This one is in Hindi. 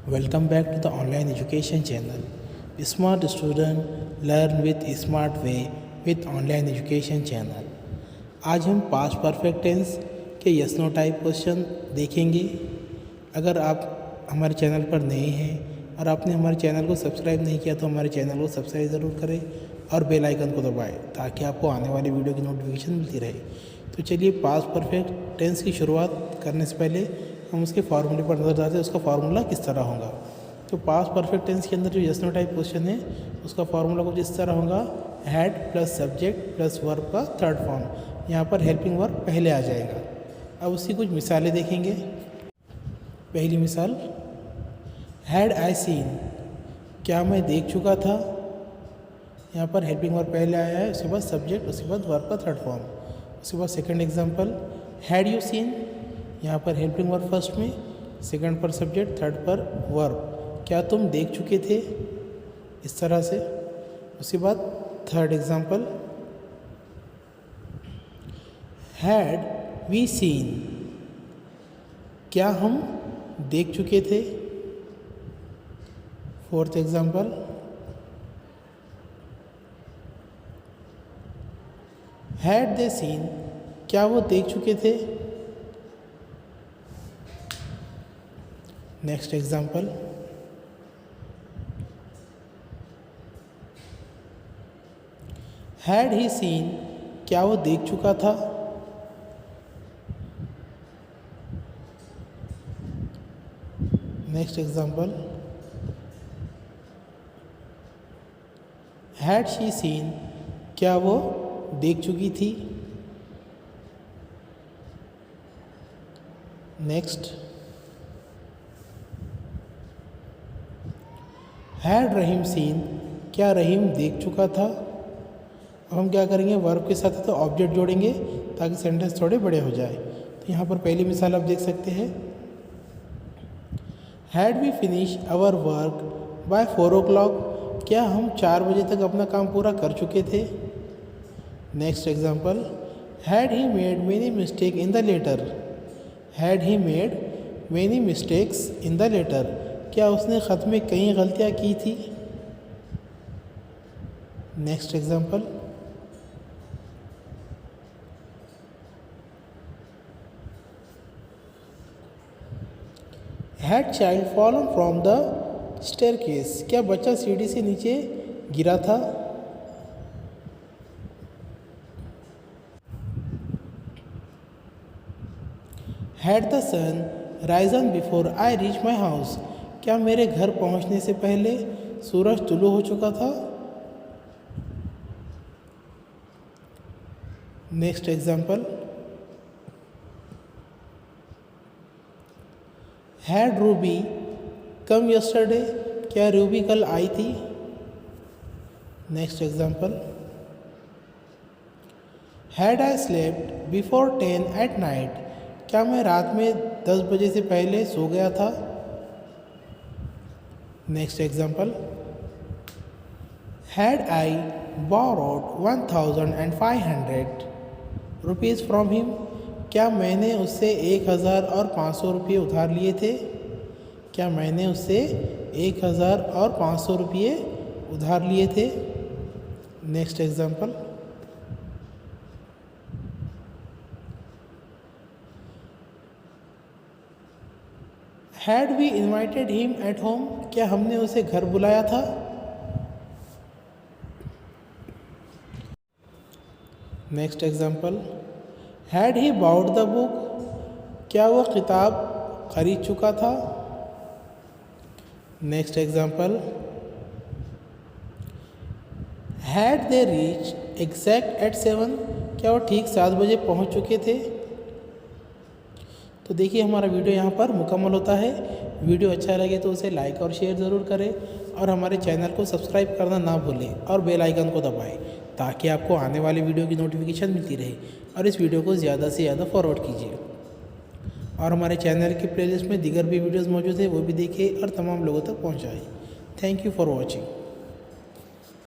Welcome back to the online education channel. Smart student learn with smart way with online education channel. आज हम पास्ट परफेक्ट टेंस के यस नो टाइप क्वेश्चन देखेंगे। अगर आप हमारे चैनल पर नए हैं और आपने हमारे चैनल को सब्सक्राइब नहीं किया तो हमारे चैनल को सब्सक्राइब ज़रूर करें और बेल आइकन को दबाएं ताकि आपको आने वाली वीडियो की नोटिफिकेशन मिलती रहे। तो चलिए पास्ट परफेक्ट टेंस की शुरुआत करने से पहले हम उसके फार्मूले पर नज़र डालते हैं, उसका फार्मूला किस तरह होगा। तो पास्ट परफेक्ट टेंस के अंदर जो यस नो टाइप क्वेश्चन है उसका फार्मूला कुछ इस तरह होगा, had plus subject plus verb का थर्ड फॉर्म। यहाँ पर हेल्पिंग वर्ब पहले आ जाएगा। अब उसकी कुछ मिसालें देखेंगे। पहली मिसाल, हैड आई सीन, क्या मैं देख चुका था। यहाँ पर हेल्पिंग वर्ब पहले आया है, उसके बाद सब्जेक्ट, उसके बाद वर्ब का थर्ड फॉर्म। उसके बाद second example, had you seen, यहाँ पर हेल्पिंग वर्ब फर्स्ट में, सेकंड पर सब्जेक्ट, थर्ड पर वर्ब, क्या तुम देख चुके थे, इस तरह से। उसके बाद third example, had we seen, क्या हम देख चुके थे। Fourth example, had they seen, क्या वो देख चुके थे। Next example, had he seen, क्या वो देख चुका था। Next example, had she seen, क्या वो देख चुकी थी। नेक्स्ट, हैड रहीम सीन, क्या रहीम देख चुका था। अब हम क्या करेंगे, वर्ब के साथ तो ऑब्जेक्ट जोड़ेंगे ताकि सेंटेंस थोड़े बड़े हो जाए। तो यहाँ पर पहली मिसाल आप देख सकते हैं, had we finish our work by 4 o'clock, क्या हम 4 बजे तक अपना काम पूरा कर चुके थे। Next example, had he made many mistake in the letter, had he made many mistakes in the letter, क्या उसने ख़त में कई गलतियाँ की थी। Next example, had child fallen from the staircase, क्या बच्चा सीढ़ी से नीचे गिरा था। Had the sun risen before I reach my house, क्या मेरे घर पहुंचने से पहले सूरज तुलू हो चुका था। Next example, had Ruby come yesterday, क्या रूबी कल आई थी। Next example, had I slept before 10 at night, क्या मैं रात में 10 बजे से पहले सो गया था। Next example, had I borrowed 1500 rupees from him, क्या मैंने उससे 1500 रुपये उधार लिए थे। क्या मैंने उससे 1500 रुपये उधार लिए थे। Next example, had we invited him at home, क्या हमने उसे घर बुलाया था। Next example, had he bought the book, क्या वह किताब खरीद चुका था। Next example, had they reach exact at 7, क्या वो ठीक 7 बजे पहुंच चुके थे। तो देखिए हमारा वीडियो यहाँ पर मुकम्मल होता है। वीडियो अच्छा लगे तो उसे लाइक और शेयर ज़रूर करें और हमारे चैनल को सब्सक्राइब करना ना भूलें और बेल आइकन को दबाएं ताकि आपको आने वाली वीडियो की नोटिफिकेशन मिलती रहे। और इस वीडियो को ज़्यादा से ज़्यादा फॉरवर्ड कीजिए और हमारे चैनल की प्लेलिस्ट में दीगर भी वीडियोज़ मौजूद है, वो भी देखें और तमाम लोगों तक पहुँचाएँ। Thank you for watching.